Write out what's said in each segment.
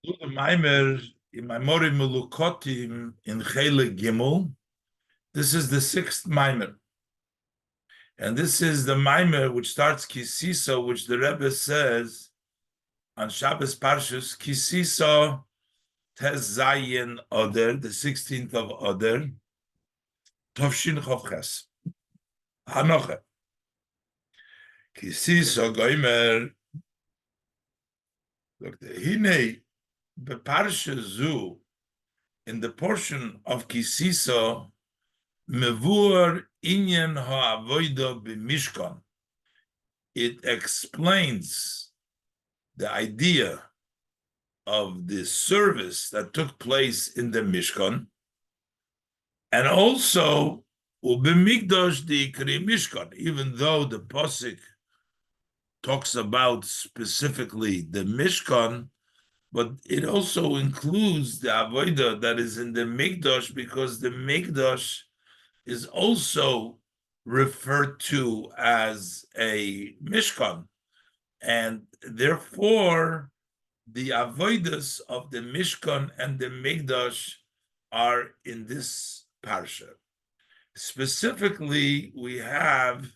The Maimer in Maimorim Melukotim in Chele Gimel. This is the sixth Maimer. And this is the Maimer which starts Kisisa, which the Rebbe says on Shabbos Parshas, Kisisa Tes Zayin Oder, the 16th of Oder, Tovshin Chavches. Hanoche. Kisisa Goimer. Look, Hine, Beparsha Zu, in the portion of Kisisa, Mevur inyan ha'avoida b'mishkan. It explains the idea of the service that took place in the Mishkan, and also ubimigdash the ikri Mishkan. Even though the pasuk talks about specifically the Mishkan, but it also includes the avoida that is in the Mikdash, because the Mikdash is also referred to as a Mishkan. And therefore, the avodas of the Mishkan and the Mikdash are in this parsha. Specifically, we have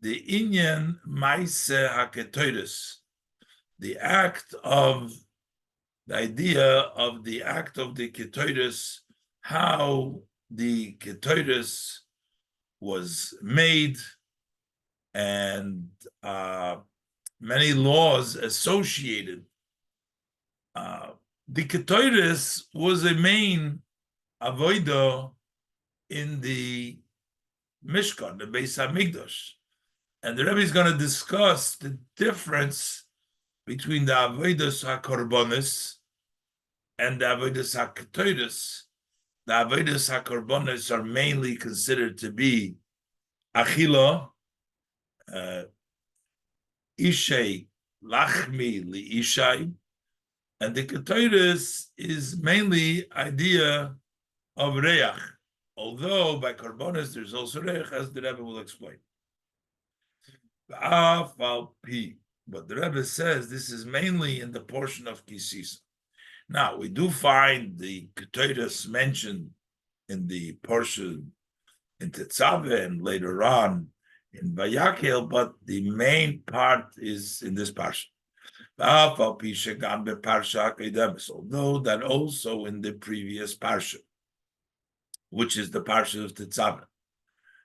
the Inyan Maise HaKetoros, the idea of the act of the Ketoros, how the Ketoros was made, and many laws associated. The Ketoros was a main avodah in the Mishkan, the Beis Hamikdash, and the Rebbe is going to discuss the difference between the avodas hakorbanos and the avodas haketoros. The avodas hakorbanos are mainly considered to be achila, ishei lachmi li ishai, and the ketoros is mainly idea of reach. Although by korbanos there's also reach, as the Rebbe will explain. But the Rebbe says this is mainly in the portion of Kisisa. Now, we do find the Ketoros mentioned in the portion in Tetzaveh and later on in Vayakhel, but the main part is in this parsha. Although that also in the previous parsha, which is the parsha of Tetzaveh.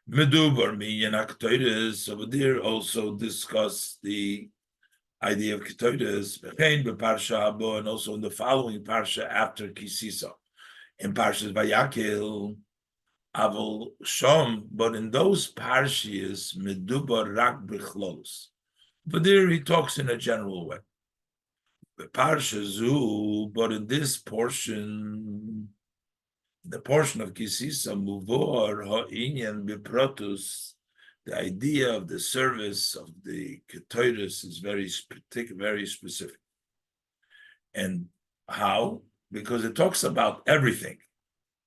Medubar minyan Ketoros, over there also discuss the idea of Ketoros, and also in the following parsha after Kisisa, in Parshas Vayakhel, Avol Shom, but in those parshias, Medubar Rak B'chlos. But there he talks in a general way. The Parsha Zu, but in this portion, the portion of Kisisa, Muvor Ha'inyan Biprotus, the idea of the service of the Ketoros is very specific. And how? Because it talks about everything.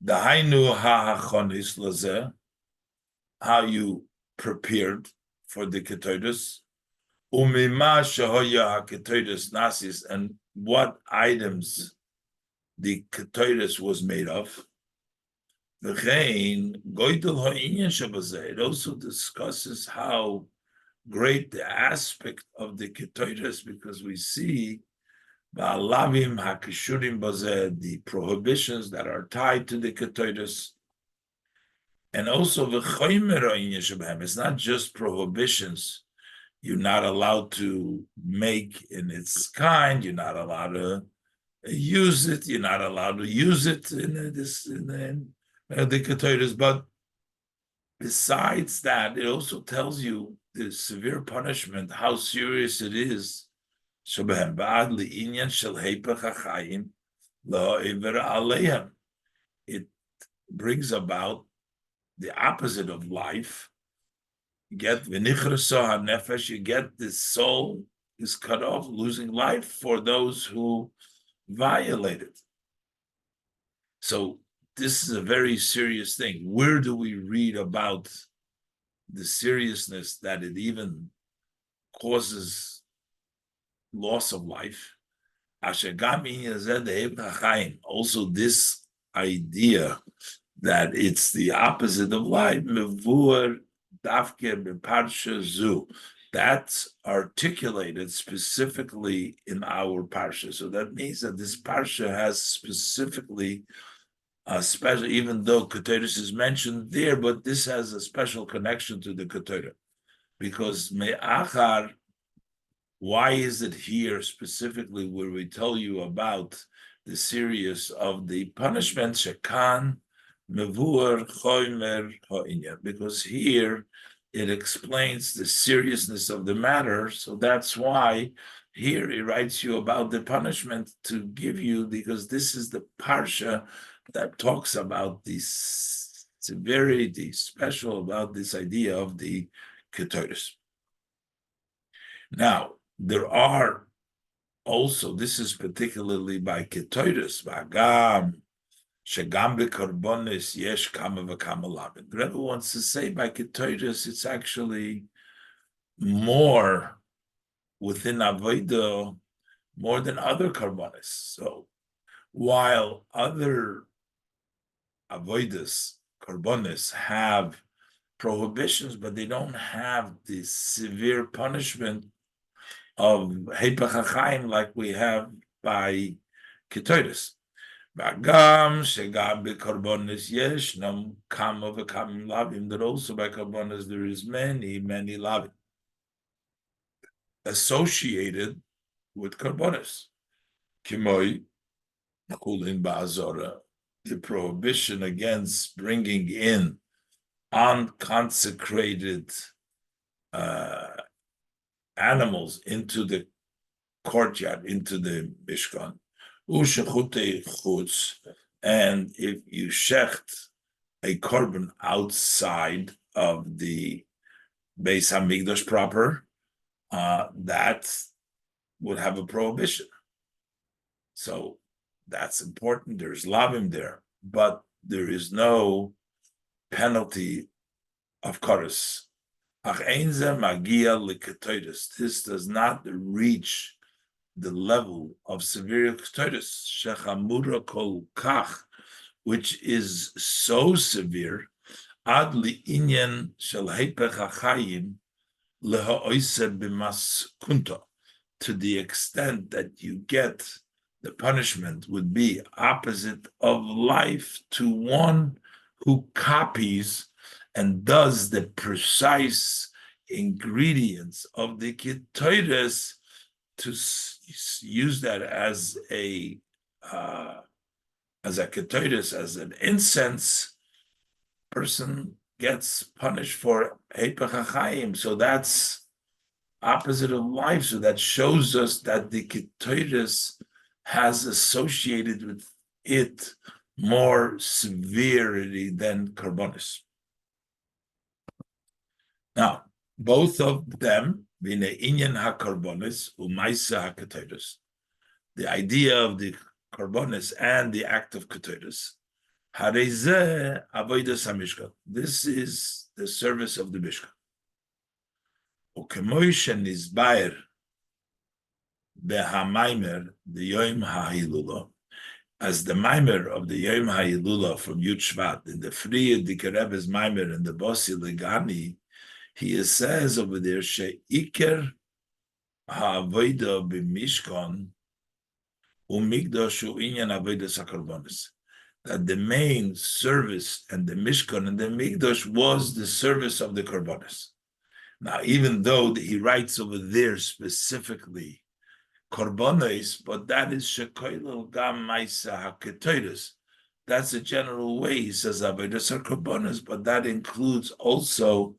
The Hainu Ha'achonis Lazeh, how you prepared for the Ketoros, Umima Shahoya HaKetoros Nasis, and what items the Ketoros was made of. It also discusses how great the aspect of the Ketoros, because we see the prohibitions that are tied to the Ketoros, and also it's not just prohibitions. You're not allowed to make in its kind. You're not allowed to use it. You're not allowed to use it in the Ketoros. But besides that, it also tells you the severe punishment, how serious it is. It brings about the opposite of life. You get the soul is cut off, losing life for those who violate it. So this is a very serious thing. Where do we read about the seriousness that it even causes loss of life? Also, this idea that it's the opposite of life, that's articulated specifically in our parsha. So that means that this parsha has specifically a special, even though Keteris is mentioned there, but this has a special connection to the Keteris. Because me'achar, why is it here specifically where we tell you about the series of the punishment shekan mevur choimer ha'inyan? Because here it explains the seriousness of the matter, so that's why here he writes you about the punishment to give you, because this is the parsha that talks about the severity, special about this idea of the ketoris. Now, there are also, this is particularly by ketoris, v'agam, shegam b'karbonis yesh kama v'kama lavin. The Rebbe wants to say by ketoris, it's actually more within avodah, more than other karbonis. So, while other avodas, karbonis, have prohibitions, but they don't have the severe punishment of Hepech HaChaim like we have by Ketoris. V'agam shegam b'karbonis yeshnam kama v'kamim lavim. That also by karbonis there is many, many lavim associated with karbonis. Kimoi kulin ba'azora. The prohibition against bringing in unconsecrated animals into the courtyard, into the Mishkan. And if you shecht a korban outside of the Beis Hamikdash proper, that would have a prohibition. So that's important. There's lavim there, but there is no penalty of chorus. This does not reach the level of severe ketoris, shechamura kol kach, which is so severe, ad li'inyan shel hepech hachayim leha'oise b'maskunta, to the extent that you get the punishment would be opposite of life to one who copies and does the precise ingredients of the ketoris to use that as a ketoris, as an incense. Person gets punished for hepech hachayim. So that's opposite of life. So that shows us that the ketoris has associated with it more severity than karbonis. Now, both of them, inyan ha-karbonis u'maisa ha-ketoris, the idea of the karbonis and the act of ketoris, harezeh avodas hamishkan. This is the service of the Mishkan. U'kemoi shenizbaer behamaimer the Yom HaHilula, as the Maimer of the Yom HaHilula from Yud Shvat, in the Friya Dikerebe's Maimer and the Bossi Legani, he says over there, She'iker ha'avoda b'mishkan u'mikdash u'inyan avodas hakarbonis, that the main service and the Mishkan and the Mikdash was the service of the karbonis. Now, even though he writes over there specifically karbonis, but that is shekoilel gam maisa haketoris. That's a general way. He says avodas are karbonis, but that includes also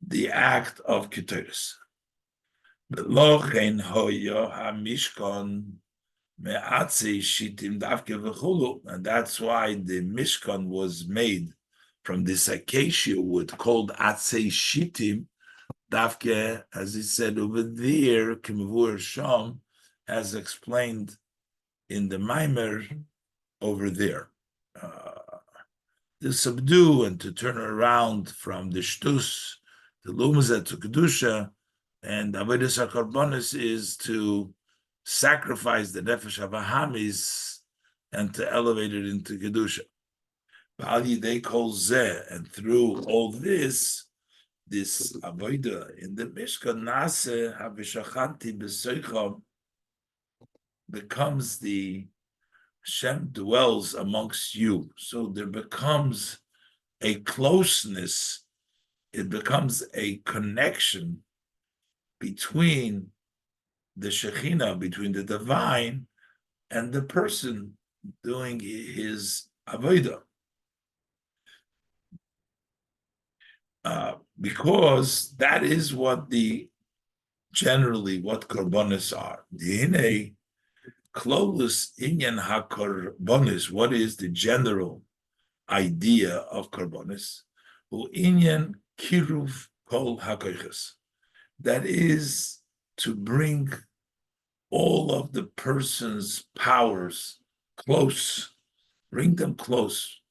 the act of ketoris. Belochen hoyo hamishkan me'atzei shitim davke v'chulu, and that's why the Mishkan was made from this acacia wood called atzei shitim davke, as he said over there, kimavur sham, as explained in the Maimer over there. To subdue and to turn around from the shtus to lumza to kedusha, and avodas hakarbonis is to sacrifice the nefesh havahamis and to elevate it into kedusha. They call zeh, and through all this avodah in the Mishkan Nase Havishachanti B'Seicham becomes the Hashem dwells amongst you. So there becomes a closeness, it becomes a connection between the Shekhinah, between the divine and the person doing his avodah. Because that is what generally what korbanos are. Dine klolus inyan hakorbanos. What is the general idea of korbanos? Hu inyan kiruv kol hakoiches. That is to bring all of the person's powers close, bring them close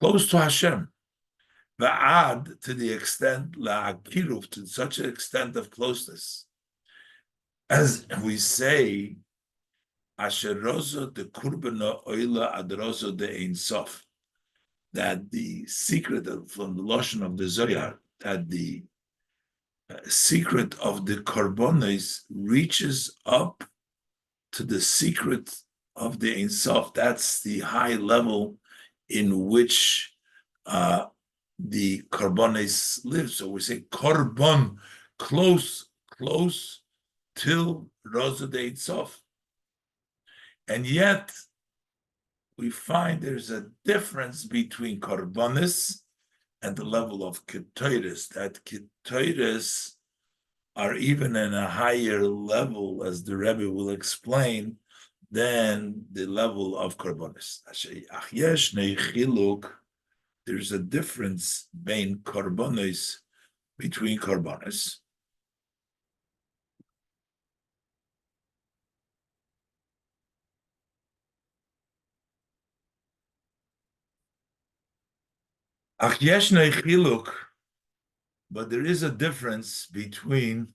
to Hashem. Va'ad, to the extent, la'akiruf, to such an extent of closeness. As we say, asherozo de kurbana oila adrozo de ein sof, that the secret from the Lashon of the Zohar, that the secret of the korbanos reaches up to the secret of the ein sof. That's the high level in which the korbanos live. So we say korban, close till Rosa de Itzof. And yet we find there's a difference between korbanos and the level of ketoides, that ketoides are even in a higher level, as the Rebbe will explain, than the level of korbanos. There's a difference between korbanos. But there is a difference between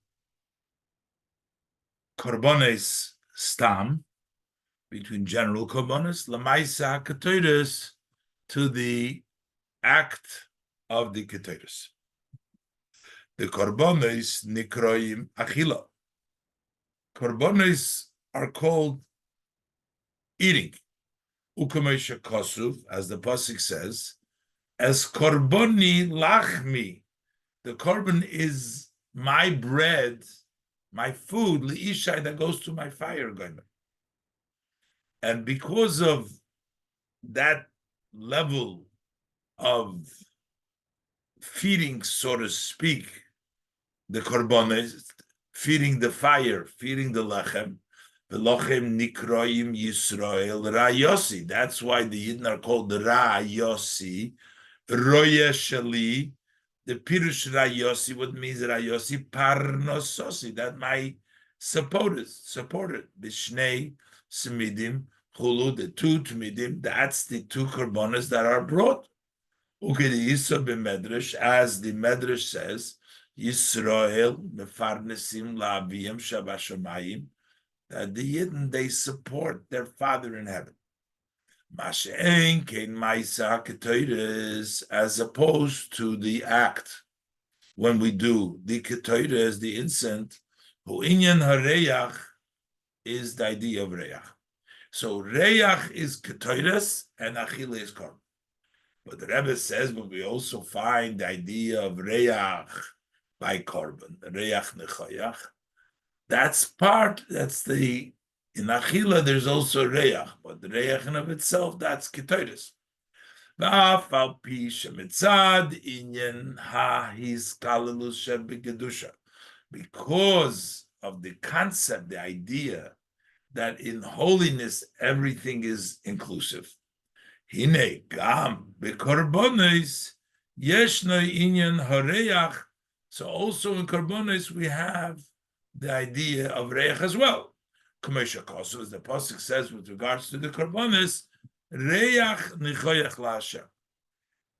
korbanos stam, between general korbanos, lamaisa ketoides, to the act of the ketoides. The korbanos nikroim achila. Korbanos are called eating. Ukamesha kasuv, as the pasuk says, as korboni lachmi. The korban is my bread, my food, liishai, that goes to my fire. And because of that level of feeding, so to speak, the korbanos, feeding the fire, feeding the lechem, the lochem nikroim Yisrael rayosi. That's why the Yidden are called rayosi, roya sheli. The pirush rayosi, what means rayosi? Parnososi, that my supported, bishnei smidim chulu, the two tmidim, that's the two korbanos that are brought. Ukedi b'medrash, as the medrash says, Yisrael mefarnesim la'aviyim shabashamayim, that the Yidden, they support their Father in heaven. Mashein kein ma'isa ketoides, as opposed to the act when we do the ketoides, the incense, who inyan hareyach is the idea of reyach. So reyach is ketoides and achila is korban. But the Rebbe says, but we also find the idea of reyach by korban, reyach nechoyach. That's the, in achila there's also reyach, but the reyach in of itself, that's ketoides. Because of the concept, the idea that in holiness everything is inclusive. Hine gam bekorbanos yeshna inyan hareyach. So also in korbanos we have the idea of reyach as well. Kamesha Kosu, as the pasuk says with regards to the korbanos, reyach nichoyach laHashem.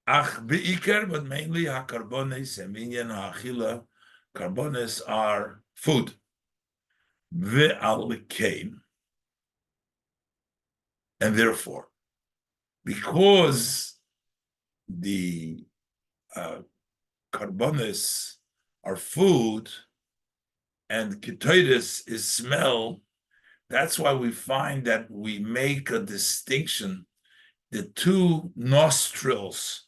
Ach beikar, but mainly hakarbones eminyan haachila. Korbanos are food. ve'al kain, and therefore, because the karbonis are food and ketoides is smell, that's why we find that we make a distinction, the two nostrils.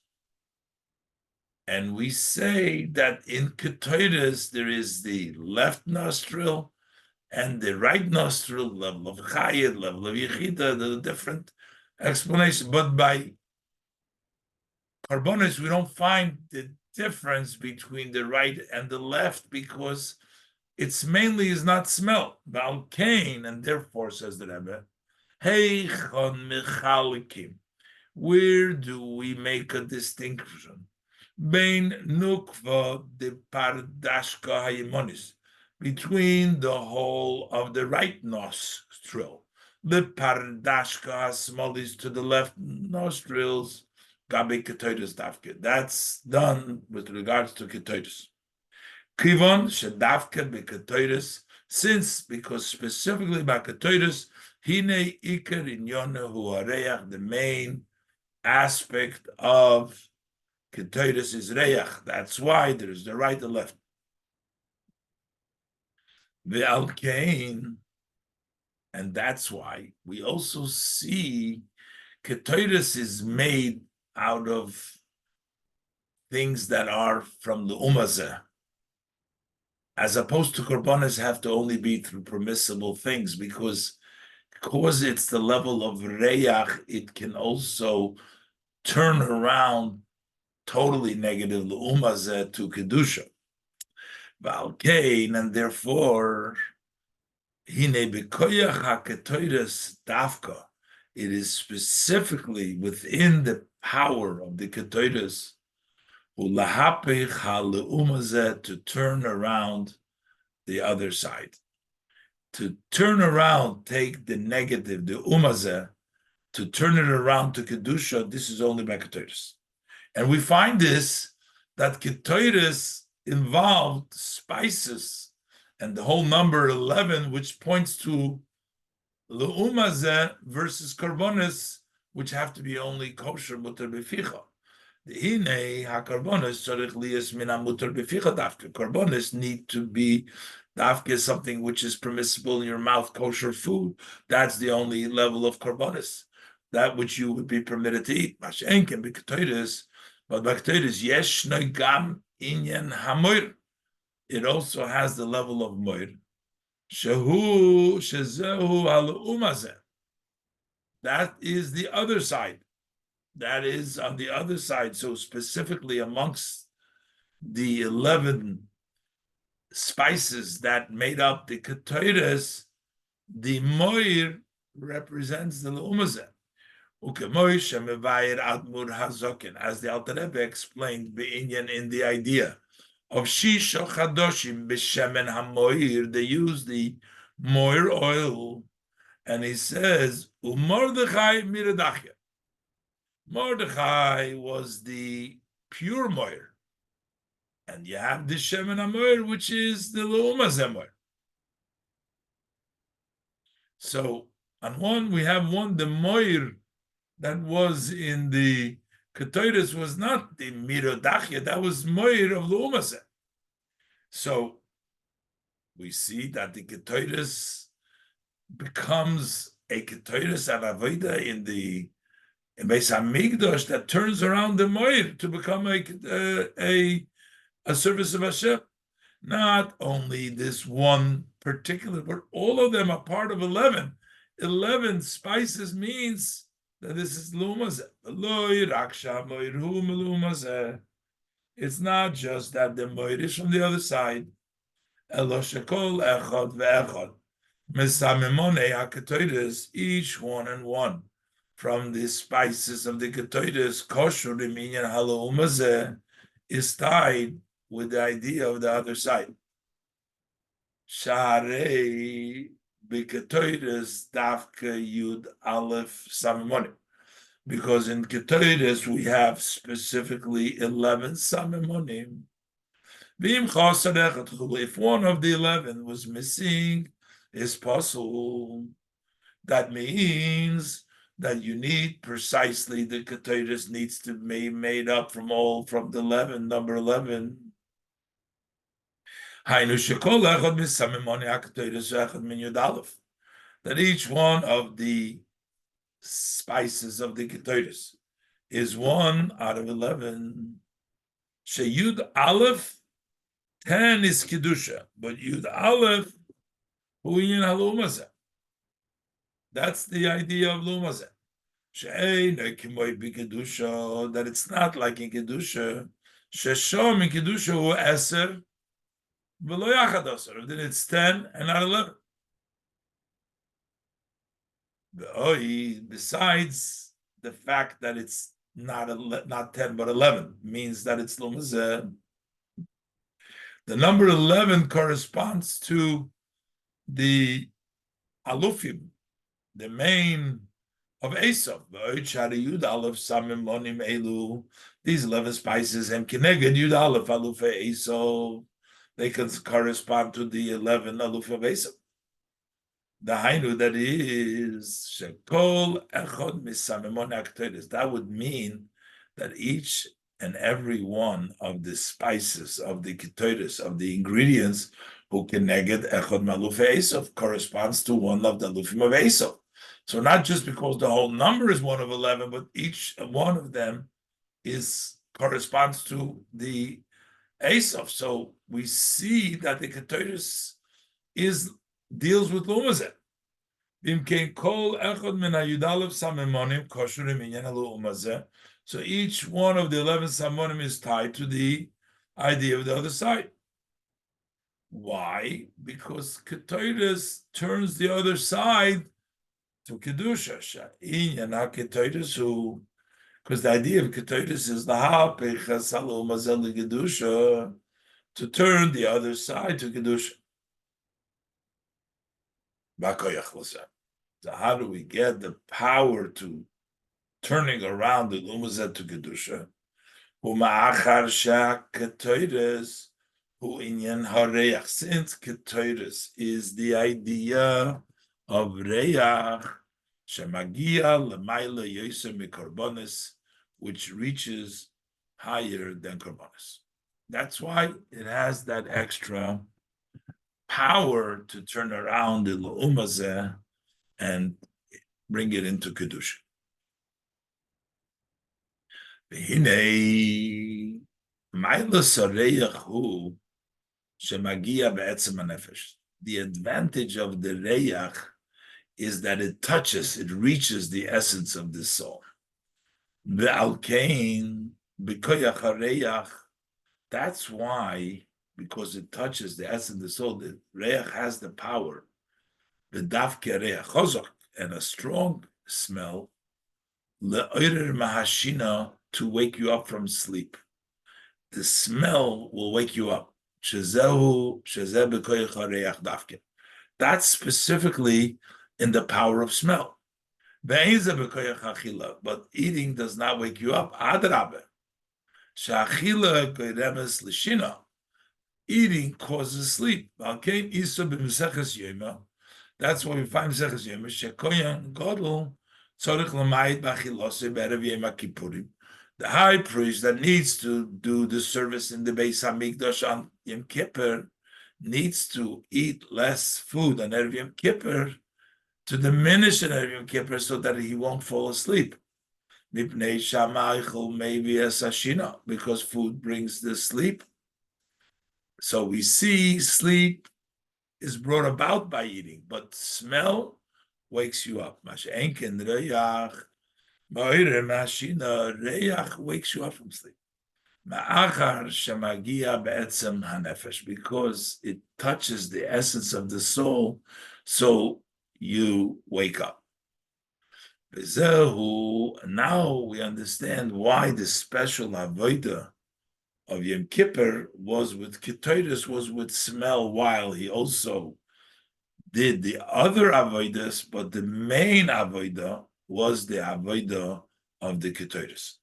And we say that in ketoides there is the left nostril and the right nostril, level of chayid, level of yechida, the different explanation. But by karbonis, we don't find the difference between the right and the left because it's mainly is not smell, Balkain, and therefore, says the Rebbe, Heichon Michalikim. Where do we make a distinction? Bein Nukva de Pardashka Hayimonis, between the whole of the right nostril, the Pardashka Smolis to the left nostrils, Gabi Ketoides Davke. That's done with regards to Ketoides. Kivon Shadavke Beketoides, since, because specifically by Ketoides, Hine Iker Inyone Huareach, the main aspect of Ketoides is Reach. That's why there is the right and left. The Alkain, and that's why we also see Ketoides is made out of things that are from the Umazeh, as opposed to Korbanos have to only be through permissible things, because it's the level of Reach, it can also turn around totally negative Umazeh to Kedusha. Valkain, and therefore, Hine Bekoyach HaKetoides Dafka, it is specifically within the power of the Ketoides to turn around the other side. To turn around, take the negative, the umazeh, to turn it around to Kedusha, this is only by Ketoides. And we find this, that Ketoides involved spices, and the whole number 11, which points to Le'umazeh versus Karbonis, which have to be only kosher mutar beficha. Karbonis need to be dafke, something which is permissible in your mouth, kosher food. That's the only level of karbonis, that which you would be permitted to eat. Mashen can be ketoides, but baktoides yesh gam inyan hamoir. It also has the level of moir. Shehu shezehu al umazeh. That is the other side. That is on the other side. So specifically amongst the 11 spices that made up the ketoides, the moir represents the umazeh. As the Alter Rebbe explained in the idea of Shisha Chadoshim b'shemen hamoir, they use the moir oil, and he says Umordechai miradachya. Mordechai was the pure moir, and you have the shemen hamoir, which is the leumazeh moir. So on one we have the moir that was in the ketoides was not the mirodachya, that was moir of leumazeh. So we see that the ketoides becomes a ketoides and avoda in Beis Hamikdash that turns around the moir to become a service of Hashem. Not only this one particular, but all of them are part of 11. 11 spices means that this is lumazeh. It's not just that the moir is from the other side. Each one and one from the spices of the ketoides, kosher minyan halomazeh, is tied with the idea of the other side. Sharei beketoides dafke yud aleph samimonim, because in ketoides we have specifically 11 samimonim. If one of the 11 was missing, is possible. That means that you need precisely the Ketores needs to be made up from the 11, number 11. That each one of the spices of the Ketores is one out of 11. Sheyud Aleph, 10 is Kedusha, but Yud Aleph, Huyin Halumazeh. That's the idea of Lumazeh. That it's not like in Kedusha. Sheshom in Kedusha hu Eser, v'lo yachad Eser. Then it's 10 and not 11. Besides the fact that it's not 10 but 11 means that it's Lumazeh. The number 11 corresponds to the Alufim, the main of Esav. These 11 spices and Keneged Yud Aleph Aluf Esav, they can correspond to the 11 Aluf of Esav. The Hainu, that is Shekol Echod Misamemon Aktoides. That would mean that each and every one of the spices, of the Ketoides, of the ingredients, who Keneged Echod Maluf Esav, corresponds to one of the Alufim of Esav. So not just because the whole number is one of 11, but each one of them corresponds to the Esav. So we see that the Ketoides deals with Lumazeh. So each one of the 11 Samonim is tied to the idea of the other side. Why? Because Ketoides turns the other side to Kedusha. Because the idea of Ketoides is the Kedusha, to turn the other side to Kedusha. So how do we get the power to turning around the Lumazet to Kedusha? Since Ketoides is the idea of Reach, Shemagia Lemaila Yosem Mikorbonis, which reaches higher than Korbonis. That's why it has that extra power to turn around the L'umazeh and bring it into Kedusha. V'hinei Maila Sareach hu Shemagia Be'etzem HaNefesh. The advantage of the Reach is that it reaches the essence of the soul. Ve'alkein b'koyach hareach. That's why, because it touches the essence of the soul, the reach has the power. V'davke reach chozak, and a strong smell, le'oirer mahashina, to wake you up from sleep. The smell will wake you up. Shezeh b'koyach hareach davke. That's specifically in the power of smell. But eating does not wake you up. Eating causes sleep. That's why we find the high priest that needs to do the service in the Beis Hamikdash on Yom Kippur needs to eat less food on Erev Yom Kippur to diminish an Erev Yom Kippur so that he won't fall asleep. Because food brings the sleep. So we see sleep is brought about by eating, but smell wakes you up. Reach wakes you up from sleep. Because it touches the essence of the soul, so you wake up. Now we understand why the special avodah of Yom Kippur was with Ketoides, was with smell, while he also did the other avodas, but the main avodah was the avodah of the Ketoides.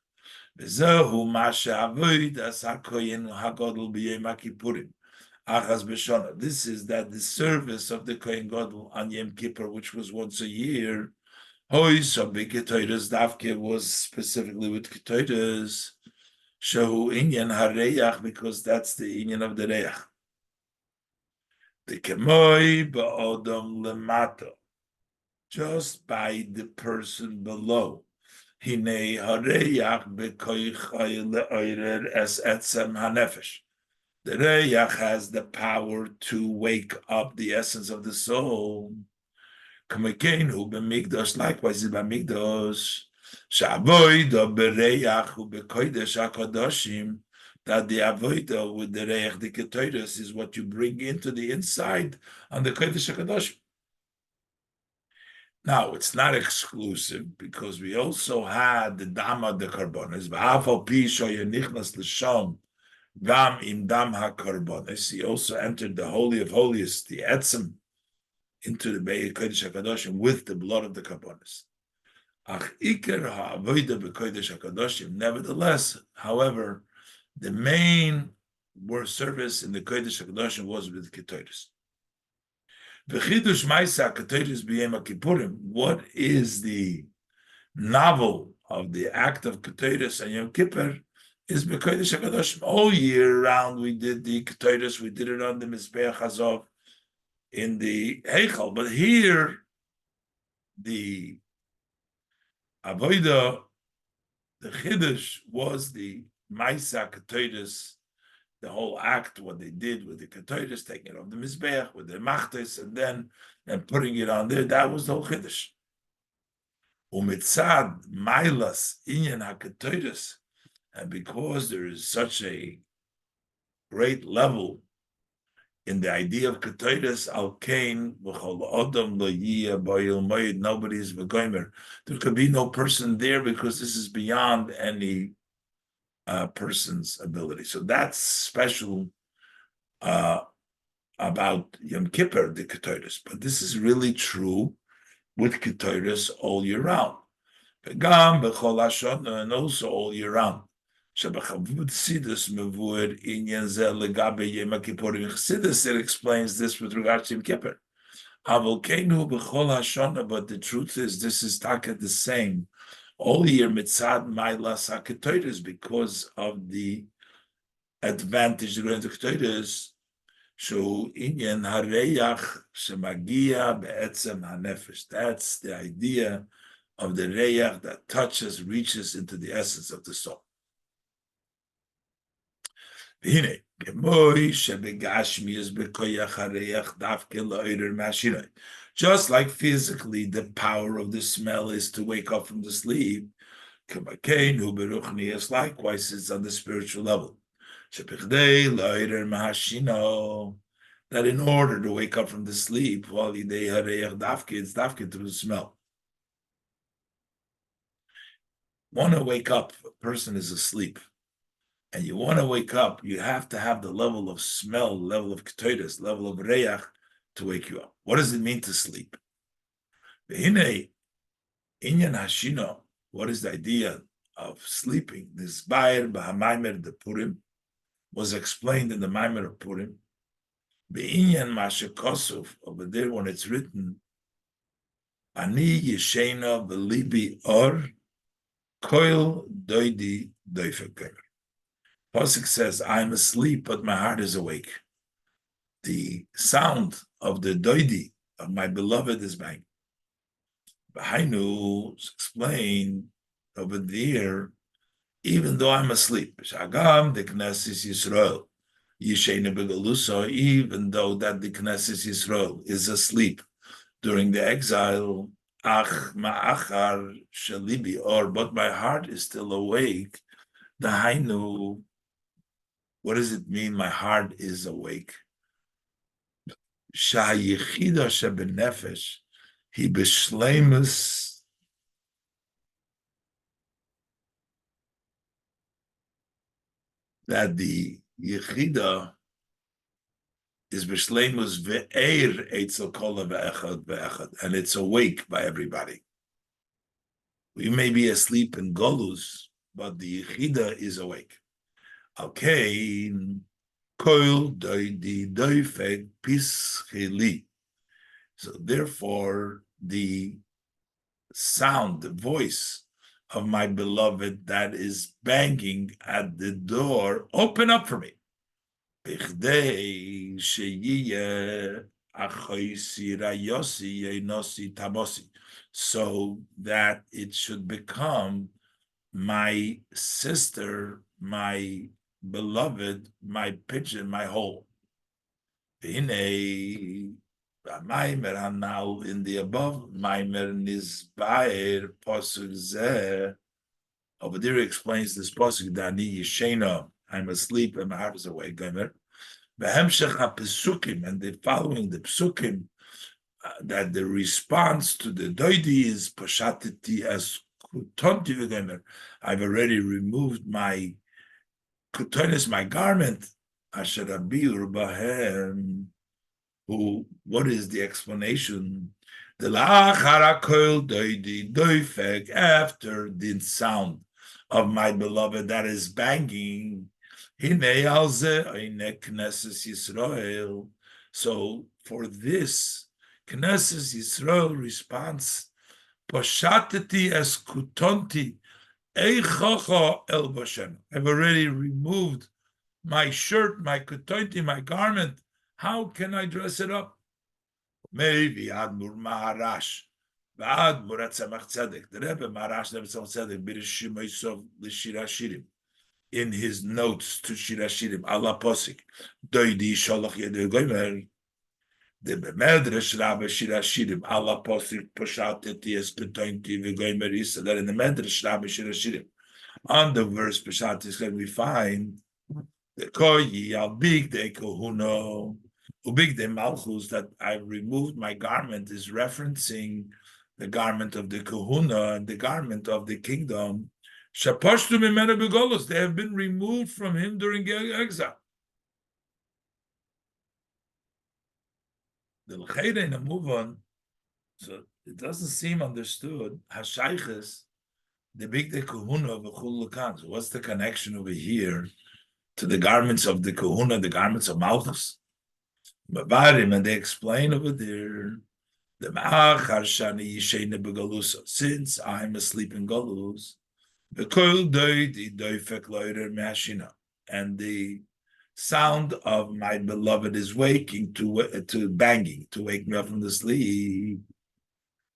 Achas b'shana. This is that the service of the Kohen Gadol on Yom Kippur, which was once a year, Hoy so big Ketoides Davke was specifically with Ketoides. Shahu Inyan Hareyach, because that's the Inyan of the Reach. The Kemoi Ba'odom Lemato, just by the person below. Hine Hareyach Bekoichai Le'oirer Es Etzem HaNefesh. The Reyach has the power to wake up the essence of the soul. Kamekenu b'migdosh, likewise in b'migdosh. Sha'avoida b'reyach u'b'kodesh hakadoshim. That the avoida with the reyach the ketoides is what you bring into the inside on the kodesh hakadoshim. Now it's not exclusive because we also had the dama the karbonis. V'afal pi shoyenichnas l'sham gam im dam hakarbonis. He also entered the holy of holiest, the etzem, into the Beit Kodesh HaKadoshim with the blood of the Karbonis. Ach iker ha'avoida b'Kodesh HaKadoshim. Nevertheless, however, the main service in the Kodesh HaKadoshim was with Ketoris. V'chidush ma'isa Ketoris b'yem HaKippurim. What is the novel of the act of Ketoris and Yom Kippur is b'Kodesh HaKadoshim. All year round we did the Ketoris, we did it on the Mizbeach Hazov, in the Heichal, but here the Avoida, the Chiddush was the Maisa Ketoides, the whole act, what they did with the Ketoides, taking it off the Mizbeach, with the Machtes, and putting it on there. That was the whole Chiddush. Umitzad Mailas Inyan HaKetoides, and because there is such a great level in the idea of Ketoides, Al Kain, nobody's Vagoimer. There could be no person there because this is beyond any person's ability. So that's special about Yom Kippur, the Ketoides. But this is really true with Ketoides all year round. And also all year round. Chassidus it explains this with regard to Yom Kippur. But the truth is, this is taka the same all year mitzad mailas haketoides because of the advantage the ketoides. So inyan hareyach shemagia be'etzem hanefesh. That's the idea of the reyach that touches, reaches into the essence of the soul. Just like physically the power of the smell is to wake up from the sleep, likewise it's on the spiritual level. That in order to wake up from the sleep, it's dafke through the smell. Want to wake up, a person is asleep. And you want to wake up, you have to have the level of smell, level of ketoides, level of reyach to wake you up. What does it mean to sleep? Inyan hashino, what is the idea of sleeping? This Bayer b'hamaimer de Purim was explained in the Maimer of Purim. Be'inyan mashakosuf, over there when it's written, Ani yeshena b'libi or koil doidi doifeker. Pasuk says, I'm asleep, but my heart is awake. The sound of the doidi, of my beloved, is bang. Bahainu explained over there, even though I'm asleep, Shagam, the Knesset Yisrael, Yishena Begalusa, even though that the Knesset Yisrael is asleep during the exile, Ach Ma'achar Shalibi, or but my heart is still awake. The Hainu. What does it mean? My heart is awake. Shayichida shebenefesh, he b'shleimus. That the yichida is b'shleimus ve'er eitzel kola ve'echad ve'echad, and it's awake by everybody. We may be asleep in golus, but the yichida is awake. Okay, Koil doidi doifeg pischili. So therefore, the sound, the voice of my beloved that is banging at the door, open up for me. So that it should become my sister, my beloved, my pigeon, my whole. Maimer Hanal in the above, Maimer Nizbaer Posuk Zeh. Over there, he explains this Posuk Dani Yishena. I'm asleep and my heart is awake. Gomer. Behemshech HaPesukim, and the following the Pesukim, that the response to the Doidi is Pashatiti as Kutonti V'Gomer. I've already removed my Kutonis, my garment. Asher Abir Bahem. Who? What is the explanation? The lacharakoil doidi doifek, after the sound of my beloved that is banging. Hine alze eine Knesses Yisrael. So for this, Knesses Yisrael response, poshateti es kutonti eichacha el bashem. I've already removed my shirt, my kutonti, my garment. How can I dress it up? Maybe Admur Maharash. Admur Atzamach Tzedek. The Rebbe Maharash Rebbe Tzedek Birishim Yisov L'Shira Shirim. In his notes to Shira Shirim, Allah Posik. Doidi Sholach Yedei Gomer. The Medrash Rabbe Shira Shirim, Allah Posik Poshat Etias Ketointi V'Gomer Yisa. That in the Medrash Rabbe Shira Shirim, on the verse Poshat is we find the Koyi al big de Kohuno. Ubig de Malchus, that I removed my garment, is referencing the garment of the Kahuna and the garment of the kingdom. Shapashtu mimena begolos, they have been removed from him during exile. The L'cheira in a move on, so it doesn't seem understood. Hashayches, the big de Kahuna of the Chul. So what's the connection over here to the garments of the Kahuna, the garments of Malchus? And they explain over there, since I'm asleep in Galus, and the sound of my beloved is waking to banging to wake me up from the sleep.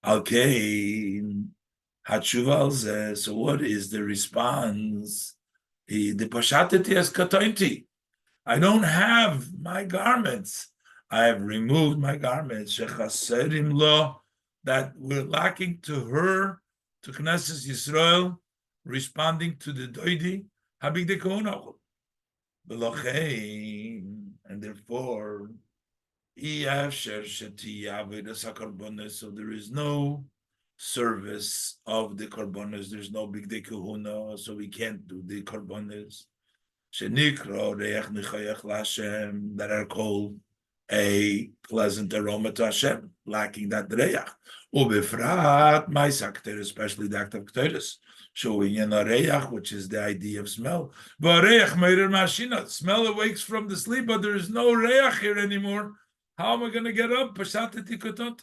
Okay, so what is the response? The pashatati as katointi. I don't have my garments. I have removed my garments. Shechaserim lo, that we're lacking to her, to Knesset Yisrael, responding to the doidi. Habig de kohuna. And therefore, so there is no service of the korbanos. There's no big de kohuna, so we can't do the korbanos. That are called a pleasant aroma to Hashem, lacking that reach. Ubefrat ma'isakter, especially the act of kteris, showing in a reach, which is the idea of smell. Smell awakes from the sleep, but there is no reach here anymore. How am I going to get up? Pashateti kotot.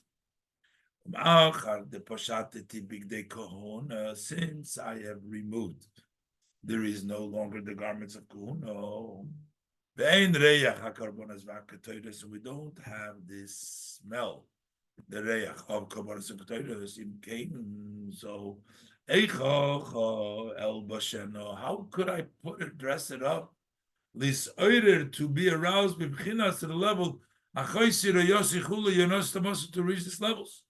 The pashateti big day kohona, since I have removed. There is no longer the garments of Kuhuno. So we don't have this smell, the reach of Karbonas and Ketores in Canaan. So, how could I dress it up? To be aroused to the level to reach these levels.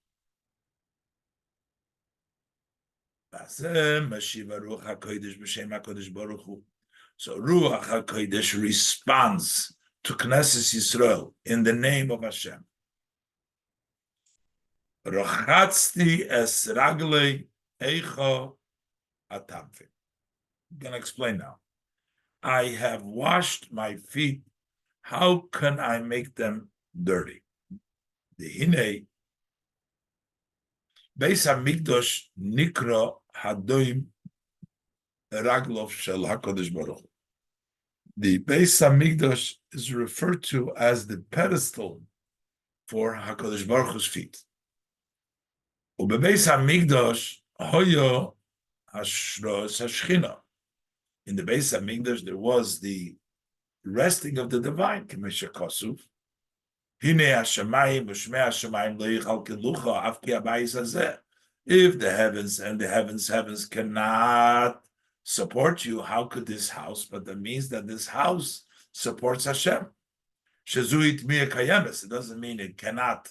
So Ruach HaKodesh responds to Knesset Yisrael in the name of Hashem. Rochatzti es raglei eicha atamfim. I'm going to explain now. I have washed my feet. How can I make them dirty? The Hinei Beis HaMikdash Nikra Hadoim Raglov Shel HaKodesh Baruch. The Beis Hamikdash is referred to as the pedestal for Hakadosh Baruch Hu's feet. Ubebeis Hamikdash hoyo hashros hashchina. In the Beis Hamikdash, there was the resting of the divine, K'mesha Kosuf. Hine Hashemayim v'shmei Hashemayim lo yichal kelucha af ki habayis hazeh. If the heavens and the heavens cannot support you, how could this house? But that means that this house supports Hashem. Shazuit miya kayemes. It doesn't mean it cannot.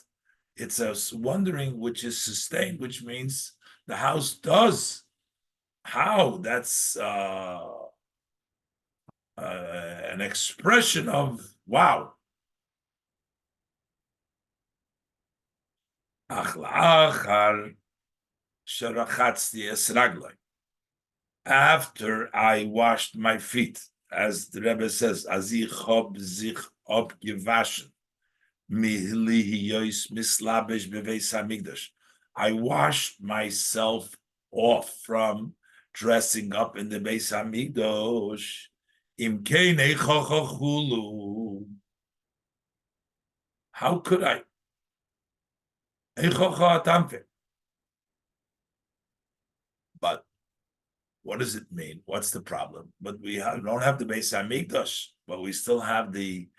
It's a wondering which is sustained, which means the house does. How? That's an expression of wow. After I washed my feet, as the Rebbe says, Azich hob zich ob gewaschen, I washed myself off from dressing up in the Beis Hamikdash. How could I? But what does it mean? What's the problem? But we don't have the Beis Hamikdash, but we still have the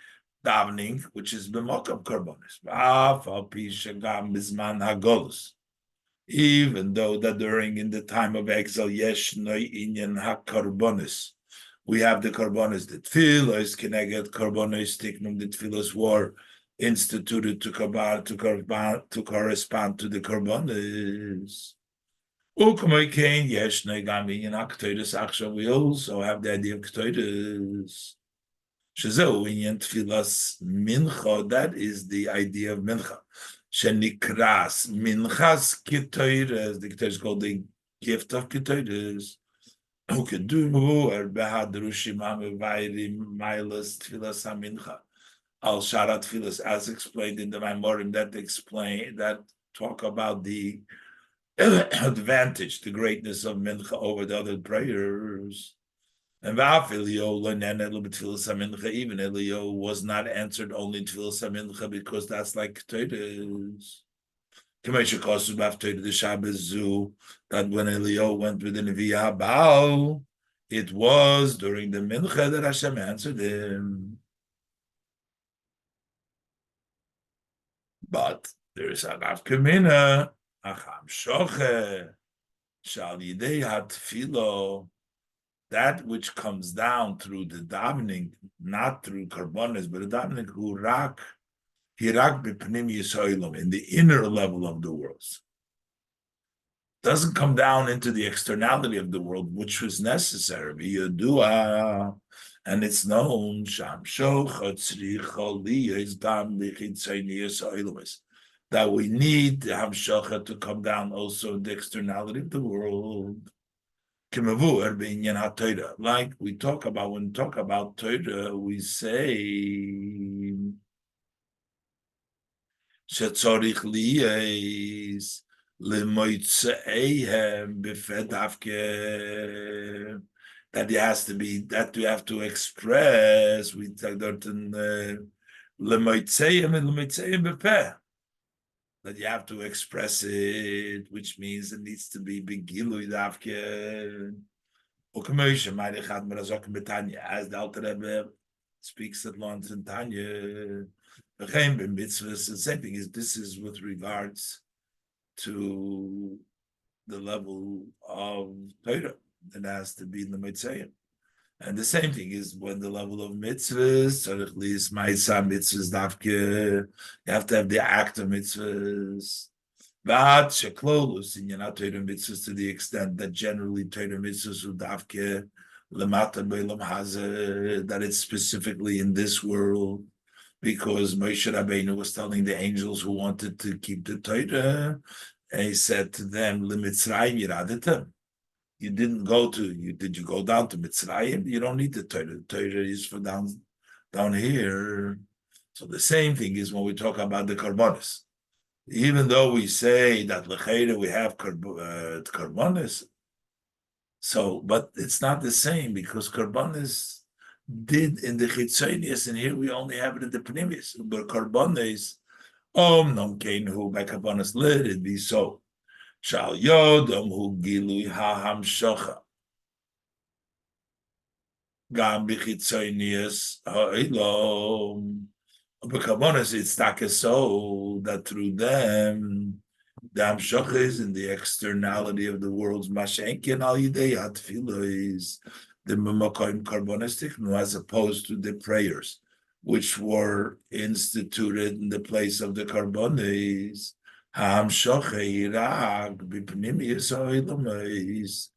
davening, which is b'mokam karbonis. Even though that during in the time of exile, yesh no inyan hakarbonis, we have the karbonis. The tefillos keneged karbonis tiknum. The tefillos were instituted to correspond to the karbonis. We also have the idea of ketores. That is the idea of mincha. Shenikras minchas ketores. The ketores is called the gift of ketores. Who can do al sharat tefillas, as explained in the Maimorim that talk about the advantage, the greatness of mincha over the other prayers. And even Elio was not answered only in tefillas mincha because that's like ketores. That when Elio went with the Nevi'ah Baal, it was during the mincha that Hashem answered him. But there is a nafkamina. That which comes down through the davening, not through karbonis, but the davening hirak in the inner level of the world. Doesn't come down into the externality of the world, which was necessary. And it's known that we need the hamshacha to come down also in the externality of the world. Like we talk about when we talk about Torah, we say shetzorich liyes lemoitzehem befedavke, that it has to be, that we have to express. We talk about lemoitzehem and lemoitzehem befeh, that you have to express it, which means it needs to be begilui davke. As the Alter Rebbe speaks at Lawrence and Tanya, the same thing is, this is with regards to the level of Torah that has to be in the Mitzvah. And the same thing is when the level of mitzvahs, or at least mitzvahs davke, you have to have the act of mitzvahs. But sheklolus in Torah mitzvahs, to the extent that generally Torah mitzvahs davke lemata beilam hazeh, that it's specifically in this world, because Moshe Rabbeinu was telling the angels who wanted to keep the Torah, and he said to them, "Lemitzrayim yiradetem." You didn't go to, did you go down to Mitzrayim? You don't need the Torah. The Torah is for down here. So the same thing is when we talk about the karbonis. Even though we say that l'cheira we have karbonis, so, but it's not the same, because karbonis did in the chitzonius, and here we only have it in the pneumius. But karbones, nom kein hu by karbones lid, it be so. Shal yodom hu gilui haham shocha. Gam bichitzonius ha'ilom. But karbones, it's tak so that through them, the hamshocha is in the externality of the world's mashenkin al yidei hatfilos, the memakoim carbonistic, as opposed to the prayers, which were instituted in the place of the carbones. Hamshocha irag bipnimius ha'ilomos.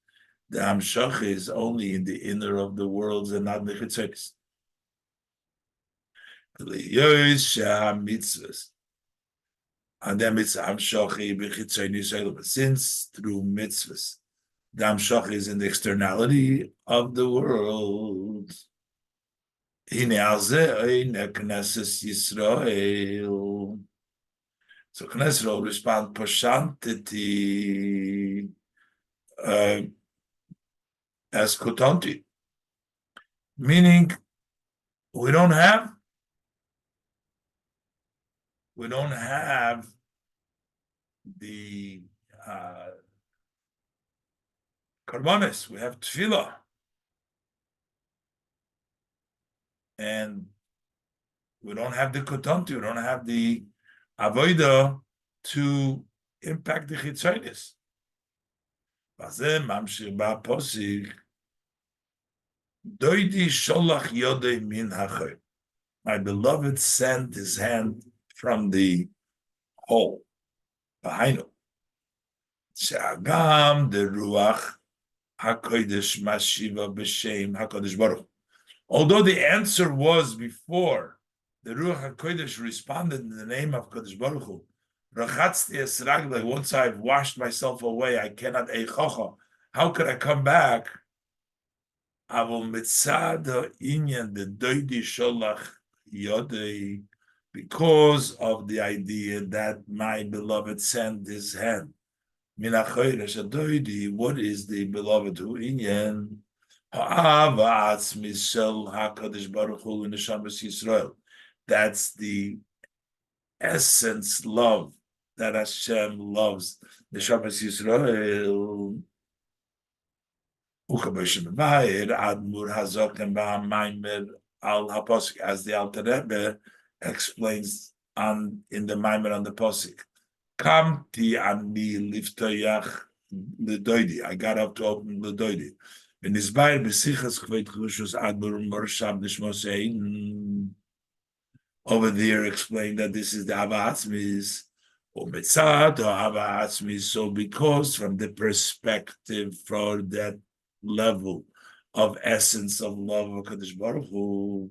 The hamshocha is only in the inner of the worlds and not the chitzonis. Mitzvahs. And then it's Amshochi b'chitzoni, since through mitzvahs, the Amshochi is in the externality of the world. Hine alze Knesset Yisrael. So Knesset will respond Pashantiti as Kotanti, meaning we don't have the karbanis, we have tefillah, and we don't have the kotanti, we don't have the avoida to impact the chitzonis. Doidi sholach yodei min hachay. My beloved sent his hand from the hole. Behind Shagam the Ruach HaKodesh Mashiva B'Shem HaKodesh Baruch. Although the answer was before, the Ruach HaKodesh responded in the name of Kodesh Baruch Hu. Rachatzti esraglei, once I've washed myself away, I cannot eichocha. How could I come back? Avol mitzad inyan the doidi sholach yodei, because of the idea that my beloved sent his hand. What is the beloved who inyan? That's the essence love that Hashem loves the Neshamas Yisrael. As the Alter Rebbe explains in the Maimer on the Posik. Kamti ani liftayach ledoidi. I got up to open ledoidi. And Isbair besichas kveit chushus admur morshab nishmosein. Over there explained that this is the Ava Atzmis, or Mitzad, or Ava Atzmis. So because from the perspective for that level of essence of love of Kadosh Baruch Hu,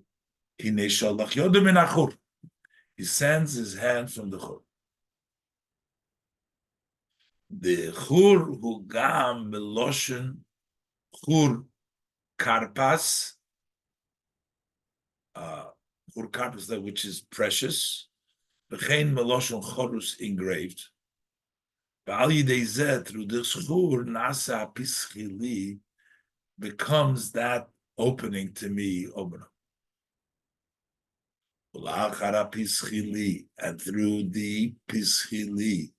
he sends his hand from the Chur. The Chur hu gam beloshen Chur karpas, Chur karpas, that which is precious, v'chein meloshen chorus engraved. Ba'al yidei zeh, through this Chur nasa pischili, becomes that opening to me, open. And through the pischili,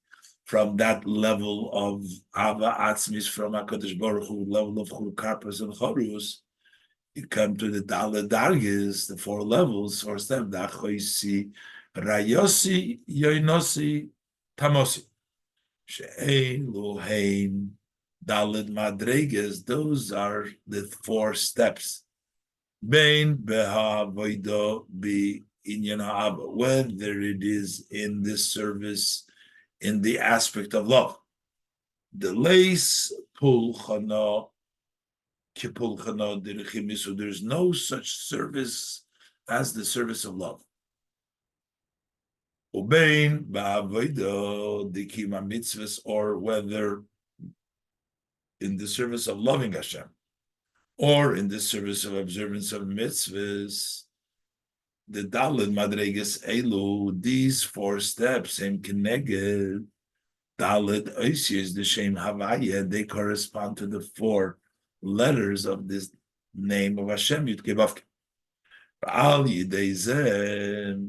from that level of Ava Atzmis, from HaKadosh Baruch Hu, level of Chur Karpas and Chorus, you come to the Daled Dargis, the 4 levels, or step, Dachoisi, Rayosi, Yoinosi, Tamosi. She'ein, Lohein, Daled Madreges, those are the 4 steps. Bein Beha Voido Bi Inyan Ha'aba, whether it is in this service, in the aspect of love. The lace pulchana kipulchana dirchimisu. There's no such service as the service of love. Ubein ba'avoida dikima mitzvahs, or whether in the service of loving Hashem, or in the service of observance of mitzvahs. The Daled Madreges Elu, these 4 steps, same Keneged, Daled Oisius, the Shem Havaya, they correspond to the 4 letters of this name of Hashem, Yud Kei Vav Kei. Al Yidei Zeh,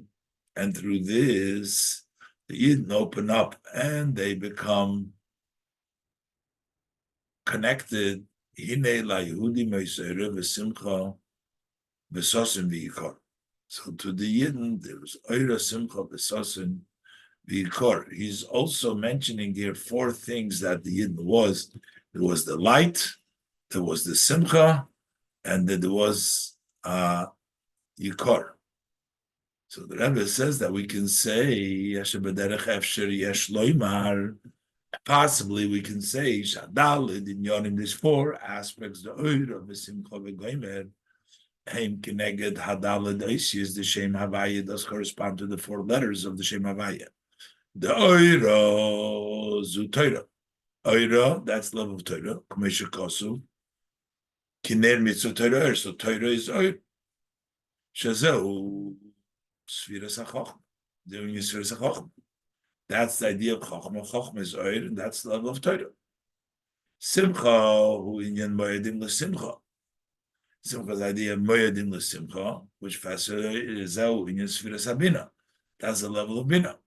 and through this, the Yidden open up and they become connected. Hine la Yehudi Meisere v'Simcha v'Sosin v'Yikor. So to the Yidden, there was Oira Simcha v'Sosin v'Yikor. He's also mentioning here four things that the Yidden was. There was the light, there was the Simcha, and then there was Yikor. So the Rebbe says that we can say, possibly we can say, Shadalid in Yonim, there's four aspects, the Oir of the Simcha v'Goymer, Heim Keneged Hadalid Oisius, the Shem Havaya, does correspond to the four letters of the Shem Havaya. The Oira Zutoira. Oira, that's love of Torah, Kumesha Kosu. Kiner Mitzvah Torah, so Torah is Oir. Shazeu. That's the idea of Chachma. Chachma is Oir, and that's the level of Torah. Simcha, who inyan Moedim l'Simcha. Simcha's idea of Moedim l'Simcha, which faster is Zeu inyan Sfiras Habina. That's the level of Bina.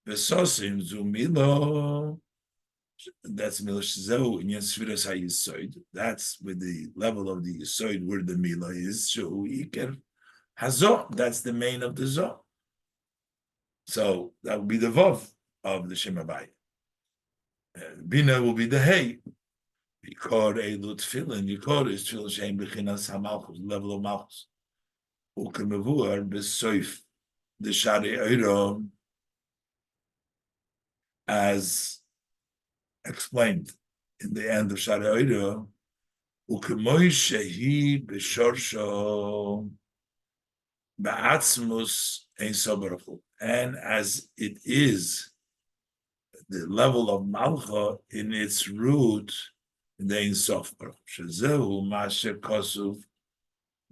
Vesosim zu Milo. That's Milo Zeu inyan Sfiras HaYisoid. That's with the level of the Yisoid where the Mila is. Shehu Iker Hazo. That's the main of the Zoh. So that would be the Vav of the Shem Havaya. Bina will be the Hey. Yikor Eilu Tefillin. Yikor is Tefillin Shem B'chinas HaMalchus, level of Malchus. Ukemevuar B'soif, the Shari Oiro, as explained in the end of Shari Oiro, Ukemoy Shehi B'shorsho Ba'atzmus Ein Soberchu. And as it is the level of Malcha in its root, in the Ein Sof Baruch. Shezehu Masher Kosuf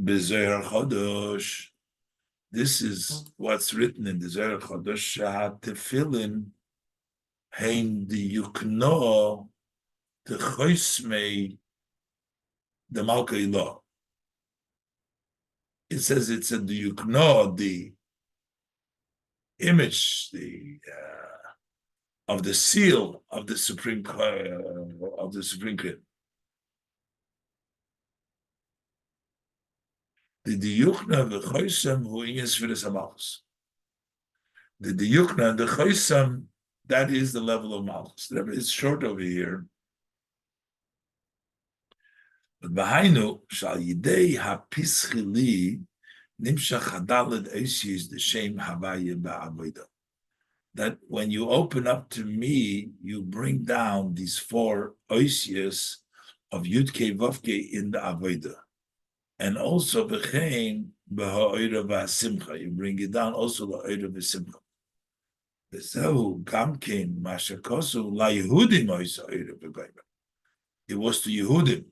B'Zohar Chodosh. This is what's written in the Zohar Chodosh. Shahat Tefillin Hein the Yukno the Choismei the Malka Ilah. It says it's a the Yukno, the image, the of the seal of the Supreme Court. The diyukna v'choisam hu inyas v'des hamalchus. The diyukna and the choisam, that is the level of malchus. It's short over here. But b'hainu shal yidei hapischili nimshach hadaled eisius the shem havaya ba'avodah. That when you open up to me, you bring down these four oisius of Yudke Vavke in the Avodah. And also v'chein b'ha'oira v'asimcha. You bring it down also the oira v'simcha. V'zehu gamkein mashakosu la Yehudim oisa oira v'goyma. It was to Yehudim.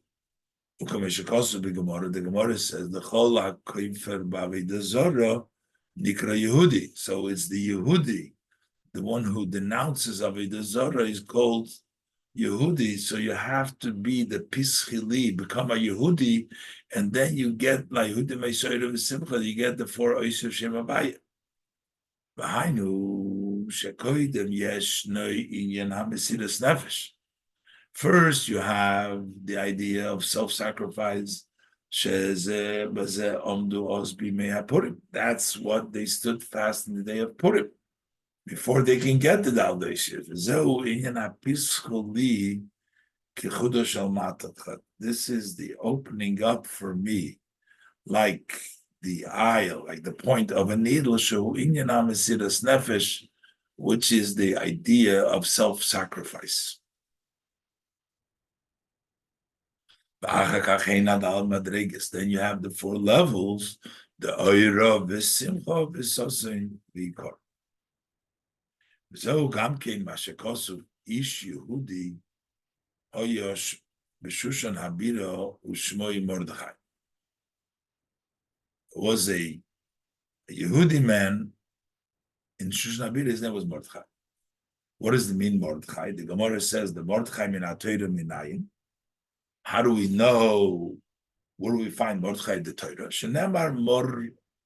Ukameshakosu b'gemara. The Gemara says the chol ha'koifer b'avodah zora nikra Yehudi. So it's the Yehudi. The one who denounces Avodah Zarah is called Yehudi. So you have to be the Pischili, become a Yehudi, and then you get La Yehudi Meisayra V'Simcha, you get the four Ois of Shem Havaya. V'hainu shekoidem yesh noi inyan hamesiras nefesh. First, you have the idea of self-sacrifice. That's what they stood fast in the day of Purim, before they can get the Daldeshir. This is the opening up for me, like the aisle, like the point of a needle, which is the idea of self-sacrifice. Then you have the four levels, the Oira, V'Simcha, V'Sosin, V'Yikor. זהו גם כן מה שכוסו איש יהודי אויש בשושן הבירה ושמוי מרדכי. Was a Yehudi man in Shushan Habira. His name was Mordechai. What does it mean, Mordechai? The Gemara says the Mordechai min ha-Torah minayin. How do we know? Where do we find Mordechai the Torah? Shenemar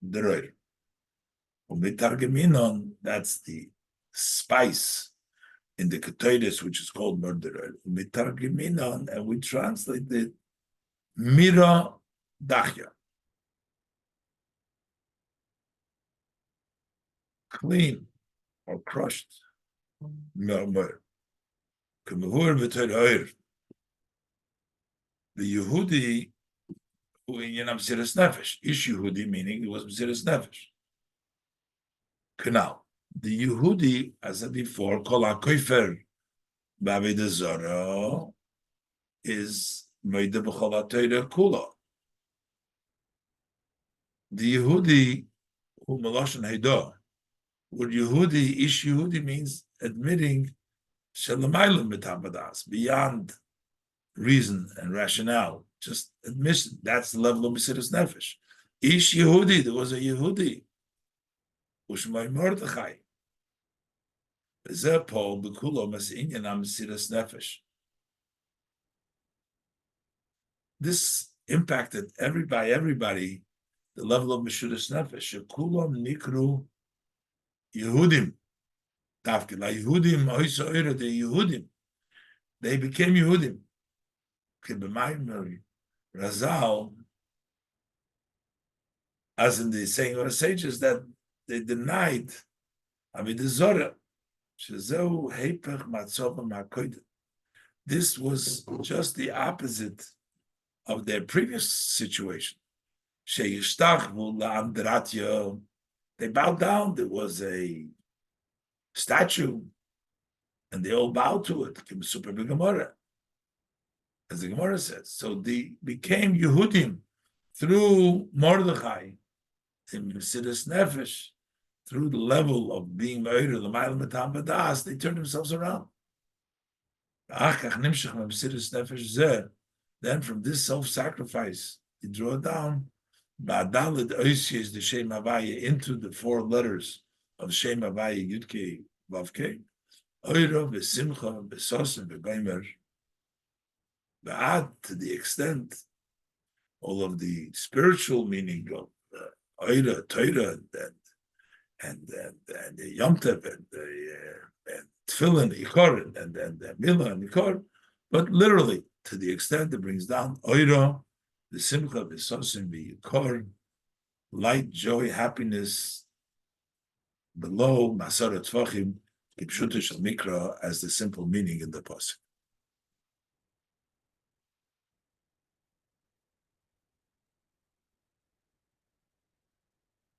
the roir. Umitargeminon, that's the spice in the Ketores, which is called murder. Umitargeminon, and we translate it mira dachya. Clean or crushed. Murmur. The Yehudi who in Mesiras Nefesh, Ish Yehudi, meaning it was Mesiras Nefesh. Canal. The Yehudi, as I said before, Kol HaKofer B'Avodah Zarah is Meida B'Chol HaTorah Kula. The Yehudi who Melashon Haidah, what Yehudi, Ish Yehudi means admitting Shalamaylam B'Tamadas, beyond reason and rationale, just admission. That's the level of Mesiras Nefesh. Ish Yehudi, there was a Yehudi, Ushmai Mordechai. Zeh Paul B'Kulo Mas'inyan Mesiras Nefesh. This impacted everybody, the level of Mesiras Nefesh. Shekulam Nikru Yehudim. Tafkid la Yehudim Oisa Oira de Yehudim. They became Yehudim. Razal, as in the saying of the sages, that they denied Avodah Zarah. This was just the opposite of their previous situation. They bowed down. There was a statue, and they all bowed to it. Super big Gemara, as the Gemara says. So they became Yehudim through Mordechai, in Mesiras Nefesh, through the level of being Meir, the Ma'il Matam Badas, they turned themselves around. Then from this self-sacrifice, you draw down Ba'adalid Oisies, the Shem Havaya, into the four letters of Shem Havaya, Yudke, Vavke, Oira, V'Simcha, V'Sosim, V'Goimer, Ba'ad, to the extent, all of the spiritual meaning of Oira, Torah, and the Yom Tov, and Tefillin, Ikor, and Milah, and Ikor, but literally, to the extent it brings down Oira, the Simcha, the Sosim, the Ikor, light, joy, happiness, below Masarat Tvachim, Kipshuta Shal Mikra, as the simple meaning in the pasuk.